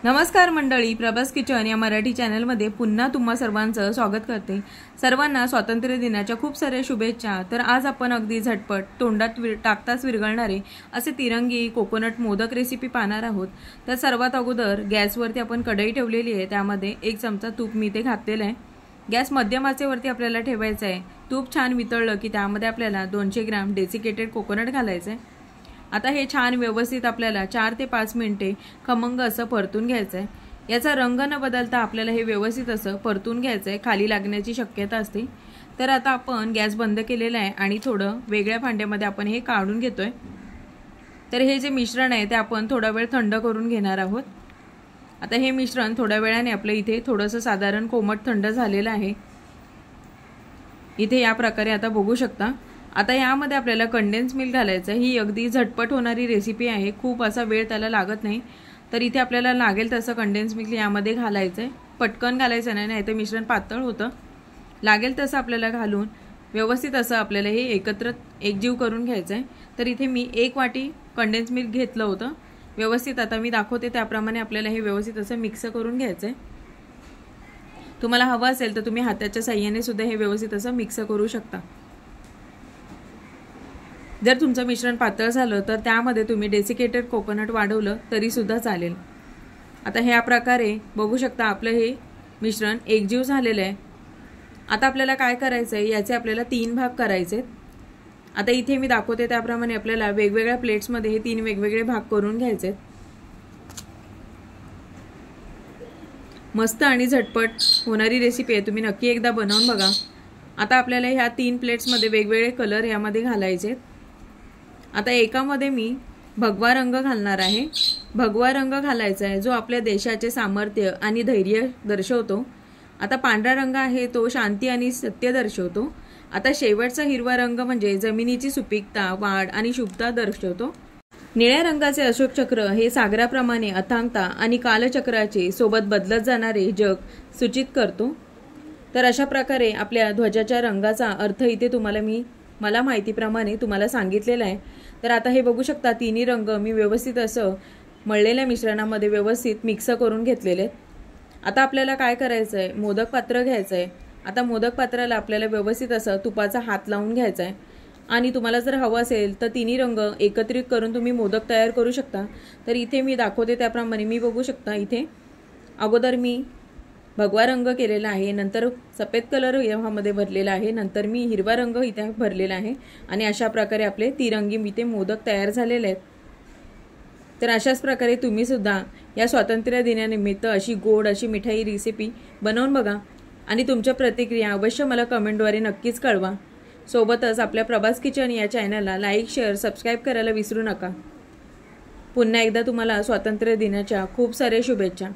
नमस्कार मंडळी, प्रभास किचन या मराठी चॅनलमध्ये पुन्हा तुम्हा सर्वांचं स्वागत करते। सर्वांना स्वातंत्र्य दिनाच्या खूप साऱ्या शुभेच्छा। तर आज आपण अगदी झटपट तोंडात टाकताच विरघळणारे असे तिरंगी कोकोनट मोदक रेसिपी पाहणार आहोत। तर सर्वात अगोदर गॅसवरती आपण कढई ठेवलेली आहे, त्यामध्ये 1 चमचा तूप मी इथे घातलेलं आहे। गॅस मध्यम आचेवरती आपल्याला ठेवायचा आहे। तूप छान वितळलं की त्यामध्ये आपल्याला 200 ग्रॅम डेसिकेटेड कोकोनट घालायचं आहे। आता हे छान व्यवस्थित आपल्याला 4 ते 5 मिनिटे खमंग असं परतून घ्यायचं आहे। याचा रंग न बदलता आपल्याला हे व्यवस्थित असं परतून घ्यायचं आहे, खाली लागण्याची शक्यता असते। तर आता आपण गॅस बंद केलेला आहे आणि थोडं वेगळ्या भांड्यामध्ये आपण हे काढून घेतोय। तर हे जे मिश्रण आहे ते आपण थोडा वेळ थंड करून घेणार आहोत। आता हे मिश्रण थोड्या वेळाने आपल्या इथे थोडंसं साधारण कोमट थंड झालेलं आहे। इथे या प्रकारे आता बघू शकता। आता यामध्ये आपल्याला कंडेन्स मिल्क घालायचं आहे। ही अगदी झटपट होणारी रेसिपी आहे, खूप असा वेळ त्याला लागत नाही। तर इथे आपल्याला लागेल तसं कंडेन्स मिल्क यामध्ये घालायचं आहे, पटकन घालायचं नाही तर मिश्रण पातळ होतं। लागेल तसं आपल्याला घालून व्यवस्थित असं आपल्याला हे एकत्र एकजीव करून घ्यायचं आहे। तर इथे मी 1 वाटी कंडेन्स मिल्क घेतलं होतं व्यवस्थित। आता मी दाखवते त्याप्रमाणे आपल्याला हे व्यवस्थित असं मिक्स करून घ्यायचं आहे। तुम्हाला हवं असेल तर तुम्ही हाताच्या साहाय्याने सुद्धा हे व्यवस्थित असं मिक्स करू शकता। जर तुमचं मिश्रण पातळ झालं तर त्यामध्ये तुम्ही डेसिकेटेड कोकोनट वाढवलं तरी सुद्धा चालेल। आता ह्या प्रकारे बघू शकता आपलं हे मिश्रण एकजीव झालेलं आहे। आता आपल्याला काय करायचं आहे, याचे आपल्याला 3 भाग करायचे आहेत। आता इथे मी दाखवते त्याप्रमाणे आपल्याला वेगवेगळ्या प्लेट्समध्ये हे 3 वेगवेगळे भाग करून घ्यायचे आहेत। मस्त आणि झटपट होणारी रेसिपी आहे, तुम्ही नक्की एकदा बनवून बघा। आता आपल्याला ह्या 3 प्लेट्समध्ये वेगवेगळे कलर यामध्ये घालायचे आहेत। आता एकामध्ये मी भगवा रंग घालणार आहे। भगवा रंग घालायचा आहे जो आपल्या देशाचे सामर्थ्य आणि धैर्य दर्शवतो। आता पांढरा रंग आहे तो शांती आणि सत्य दर्शवतो। आता शेवटचा हिरवा रंग म्हणजे जमिनीची सुपीकता, वाढ आणि शुभता दर्शवतो। निळ्या रंगाचे अशोक चक्र हे सागराप्रमाणे अथांगता आणि कालचक्राचे सोबत बदलत जाणारे जग सूचित करतो। तर अशा प्रकारे आपल्या ध्वजाच्या रंगाचा अर्थ इथे मला माहितीप्रमाणे तुम्हाला सांगितलेला आहे। तर आता हे बघू शकता तिन्ही रंग मी व्यवस्थित असं मळलेल्या मिश्रणामध्ये व्यवस्थित मिक्स करून घेतलेले आहेत। आता आपल्याला काय करायचं आहे, मोदक पात्र घ्यायचं आहे। आता मोदक पात्राला आपल्याला व्यवस्थित असं तुपाचा हात लावून घ्यायचा आहे आणि तुम्हाला जर हवं असेल तर तिन्ही रंग एकत्रित करून तुम्ही मोदक तयार करू शकता। तर इथे मी दाखवते त्याप्रमाणे मी बघू शकता इथे अगोदर मी भगवा रंग केलेला आहे, नंतर सफेद कलर यामध्ये भरलेला आहे, नंतर मी हिरवा रंग इथे भरलेला आहे आणि अशा प्रकारे आपले तिरंगी इथे मोदक तयार झालेले आहेत। तर अशाच प्रकारे तुम्ही सुद्धा या स्वातंत्र्य दिनानिमित्त अशी गोड अशी मिठाई रेसिपी बनवून बघा आणि तुमच्या प्रतिक्रिया अवश्य मला कमेंटद्वारे नक्कीच कळवा। सोबतच आपल्या प्रभास किचन या चॅनलला लाईक, शेअर, सबस्क्राईब करायला विसरू नका। पुन्हा एकदा तुम्हाला स्वातंत्र्य दिनाच्या खूप साऱ्या शुभेच्छा।